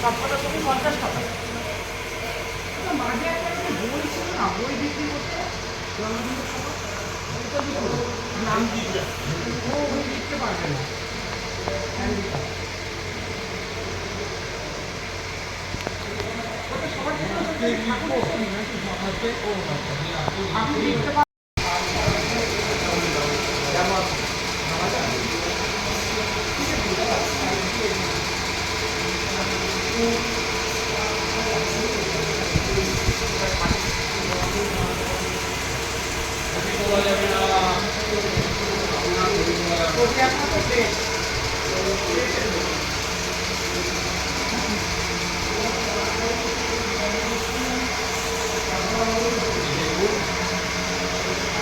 সবকটা ছবি 50 টাকা। মাঝে একটা বই ছিল না, বই বিক্রি করতে জন্মদিনের সময়, নাম ও বই লিখতে পারবে না। আপনি লিখতে পারেন।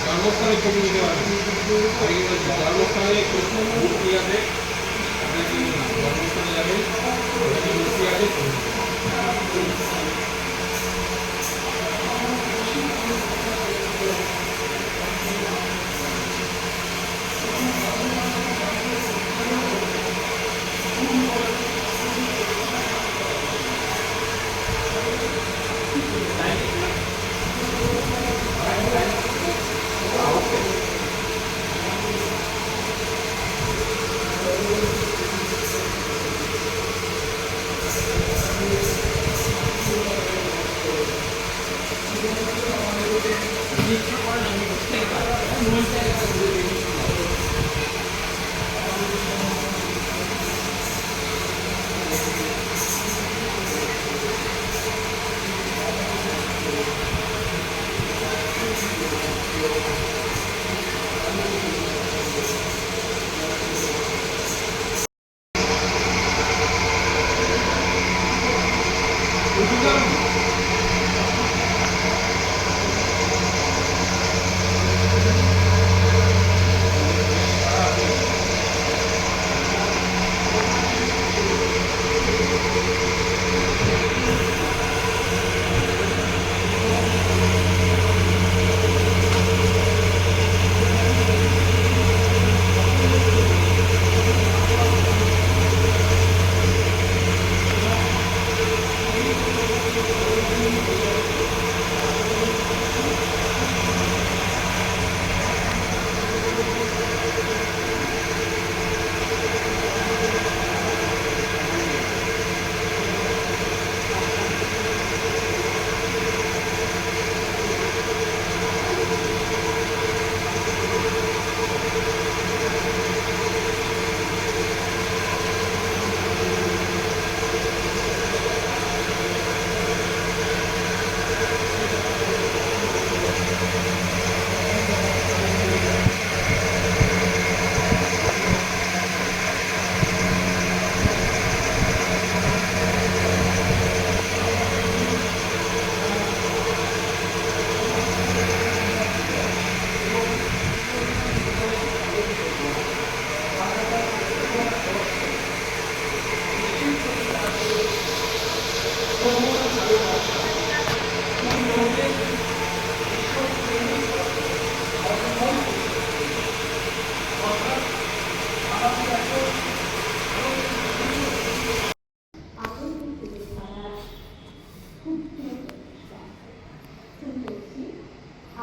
জন্মস্থানে ছবি নিতে পারবেন। জন্মস্থানে মূর্তি আছে, জন্মস্থানে যাবেন, মূর্তি আছে।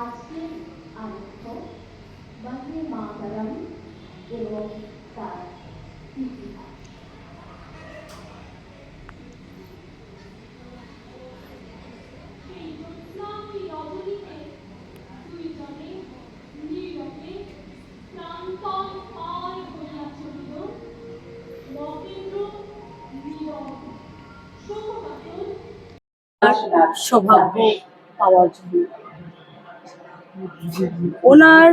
আজকের আনন্দ বন্দে মাতরম এবং তার ইতিহাস। সৌভাগ্য পাওয়ার জন্য ওনার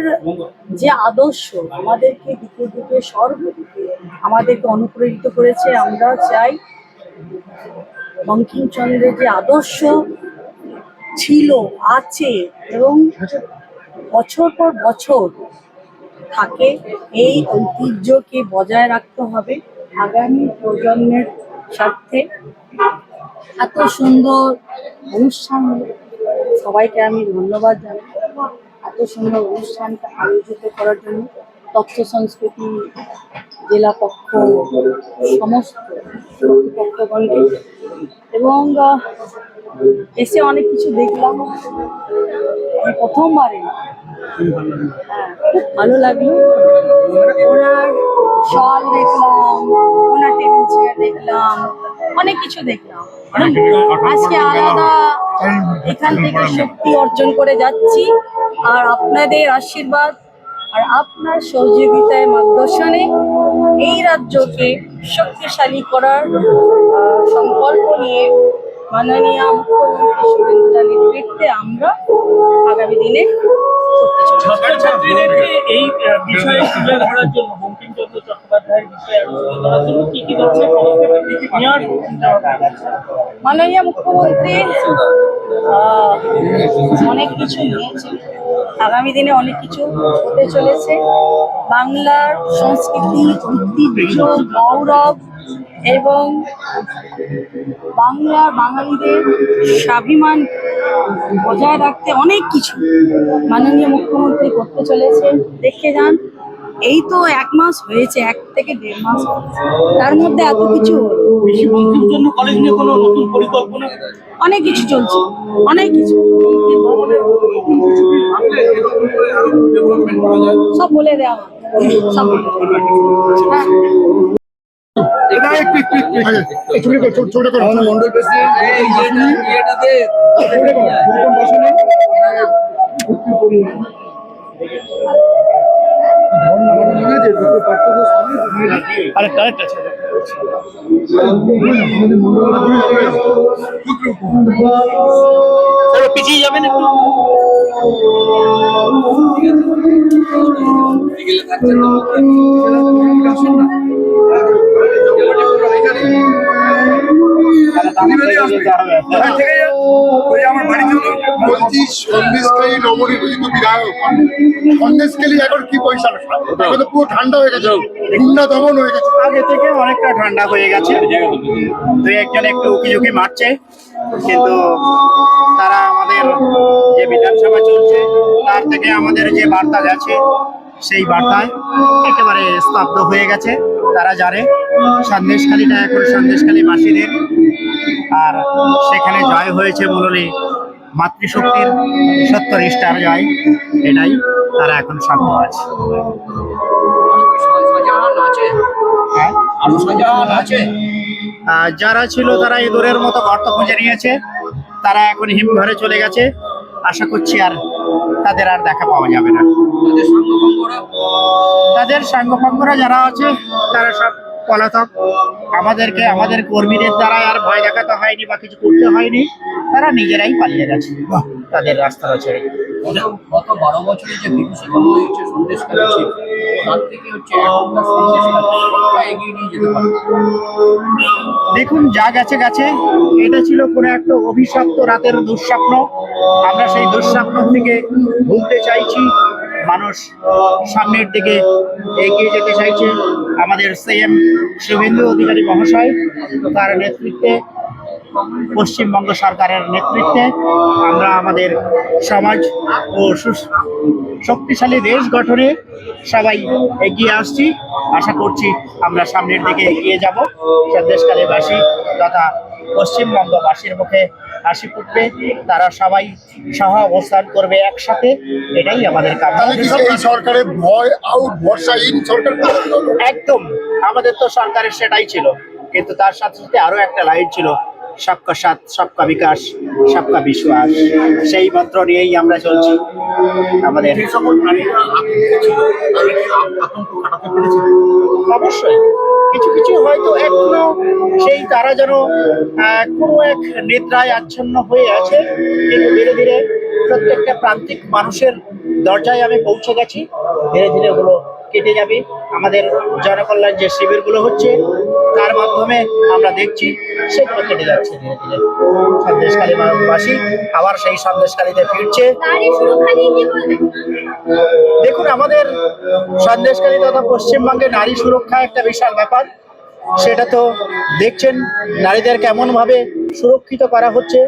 যে আদর্শ আমাদেরকে দিকে দিকে সর্বদিকে আমাদেরকে অনুপ্রেরিত করেছে। আমরা চাই বঙ্কিমচন্দ্রের যে আদর্শ ছিল, আছে এবং বছর পর বছর থাকে, এই ঐতিহ্যকে বজায় রাখতে হবে আগামী প্রজন্মের স্বার্থে। এত সুন্দর অনুষ্ঠান, সবাইকে আমি ধন্যবাদ জানাই এত সুন্দর অনুষ্ঠানটা আয়োজিত করার জন্য। তথ্য সংস্কৃতি জেলা পক্ষ সমস্ত পক্ষগণকে, এবং এসে অনেক কিছু দেখলাম। আমি প্রথমবারে খুব ভালো লাগলো। ওনার শল দেখলাম, ওনার টেবিল চেয়ার দেখলাম, অনেক কিছু দেখলাম। আজকে আলাদা এখান থেকে শক্তি অর্জন করে যাচ্ছি, আর আপনাদের আশীর্বাদ আর আপনার সহযোগিতায় মার্গদর্শনে এই রাজ্যকে শক্তিশালী করার সংকল্প নিয়ে মাননীয় মুখ্যমন্ত্রী শুভেন্দুদার নেতৃত্বে আমরা আগামী দিনে করতে চলেছি। ছাত্রছাত্রীদেরকে এই বিষয়ে তুলে ধরার জন্য, বঙ্কিমচন্দ্র চট্টোপাধ্যায়ের বিষয়ে তুলে ধরার জন্য কি কি ধরনের পদক্ষেপ নেওয়ার চিন্তা ভাবনা আছে? মাননীয় মুখ্যমন্ত্রী অনেক কিছু নিয়েছে, আগামী দিনে অনেক কিছু হতে চলেছে। বাংলার সংস্কৃতি, ঐতিহ্য, গৌরব এবং বাঙালিদের স্বাভিমান বজায় রাখতে অনেক কিছু মাননীয় মুখ্যমন্ত্রী করতে চলেছে। দেখে যান, এই তো 1 মাস হয়েছে, 1 থেকে 1.5 মাস হয়েছে, তার মধ্যে এত কিছু হলো। বঙ্কিমচন্দ্র কলেজ নিয়ে কোনো নতুন পরিকল্পনা? অনেক কিছু চলছে, অনেক কিছু। সব বলে দেওয়া হবে, সব বলে দেওয়া হবে। হ্যাঁ। মন্ডল পিছিয়ে যাবেন একটু। বলছি সন্দেশখালী নবনির্বাচিত বিধায়ক, সন্দেশখালী এখন কি পয়সা? এখন তো পুরো ঠান্ডা হয়ে গেছে, গুন্ডা দমন হয়ে গেছে। আগে থেকে অনেকটা ঠান্ডা হয়ে গেছে, দুই একজন একটু উকি মারছে, কিন্তু তারা আমাদের যে বিধানসভা চলছে তার থেকে আমাদের যে বার্তা গেছে সেই বার্তায় একেবারে স্তব্ধ হয়ে গেছে। তারা জানে সন্দেশখালীটা এখন সন্দেশখালীবাসীদের, আর সেখানে জয় হয়েছে বললে মাতৃশক্তির সত্যনিষ্ঠার জয়, এটাই তারা এখন শান্ত আছে। যারা ছিল তারা ইঁদুরের মতো গর্ত খুঁজে নিয়েছে, তারা এখন হিমঘরে চলে গেছে। আশা করছি আর তাদের আর দেখা পাওয়া যাবে না। তাদের সাঙ্গপাঙ্গরা যারা আছে তারা সব পলাতক। আমাদের কর্মীদের দ্বারা আর ভয় দেখাতে হয়নি বা কিছু করতে হয়নি, তারা নিজেরাই পালিয়ে গেছে তাদের রাস্তাটা ছেড়ে। গত 12 বছরে যে বিভূষিকরণ হয়েছে সন্দেশখালী ছিল, তার থেকে হচ্ছে এখনকার সন্দেশখালী কতটা এগিয়ে নিয়ে যেতে পারে? দেখুন, যা গেছে গেছে। এটা ছিল কোনো একটা অভিশপ্ত রাতের দুঃস্বপ্ন। আমরা সেই দুঃস্বপ্ন থেকে ভুলতে চাইছি, মানুষ সামনের দিকে এগিয়ে যেতে চাইছে। আমাদের সিএম শুভেন্দু অধিকারী মহাশয়, তার নেতৃত্বে, পশ্চিমবঙ্গ সরকারের নেতৃত্বে আমরা আমাদের সমাজ ও শক্তিশালী দেশ গঠনে সবাই এগিয়ে আসছি। আশা করছি আমরা সামনের দিকে এগিয়ে যাব। সন্দেশখালীবাসী তথা পশ্চিমবঙ্গবাসীর মুখে হাসি ফুটবে, তারা সবাই সহ অবস্থান করবে একসাথে, এটাই আমাদের কাজ। এই সরকারের ভয় আউট, ভরসা ইন সরকার একদম আমাদের তো সরকারের সেটাই ছিল, কিন্তু তার সাথে সাথে আরো একটা লাইন ছিল, সবকা সাথ, সবকা বিকাশ, সবকা বিশ্বাস। সেই মন্ত্র নিয়েই আমরা চলছি। আমাদের অবশ্যই কিছু কিছু হয়তো এখনো সেই তারা যেন কোনো এক নিদ্রায় আচ্ছন্ন হয়ে আছে, কিন্তু ধীরে ধীরে প্রত্যেকটা প্রান্তিক মানুষের দরজায় আমি পৌঁছে গেছি। ধীরে ধীরে ওগুলো কেটে যাবে। আমাদের জনকল্যাণ যে শিবিরগুলো হচ্ছে তার মাধ্যমে আমরা দেখছি সেগুলো কেটে যাচ্ছে ধীরে ধীরে। সন্দেশখালীবাসী আবার সেই সন্দেশখালীতে ফিরছে। দেখুন, আমাদের সন্দেশখালী তথা পশ্চিমবঙ্গে নারী সুরক্ষা একটা বিশাল ব্যাপার। সেটা তো দেখছেন নারীদের কেমন ভাবে সুরক্ষিত করা হচ্ছে।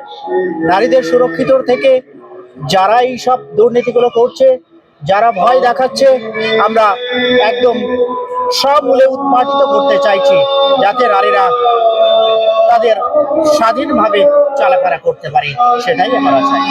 নারীদের সুরক্ষিত থেকে যারা এই সব দুর্নীতিগুলো করছে, যারা ভয় দেখাচ্ছে, আমরা একদম সমূলে উৎপাটিত করতে চাইছি, যাতে নারীরা তাদের স্বাধীনভাবে চলাফেরা করতে পারে, সেটাই আমরা চাই।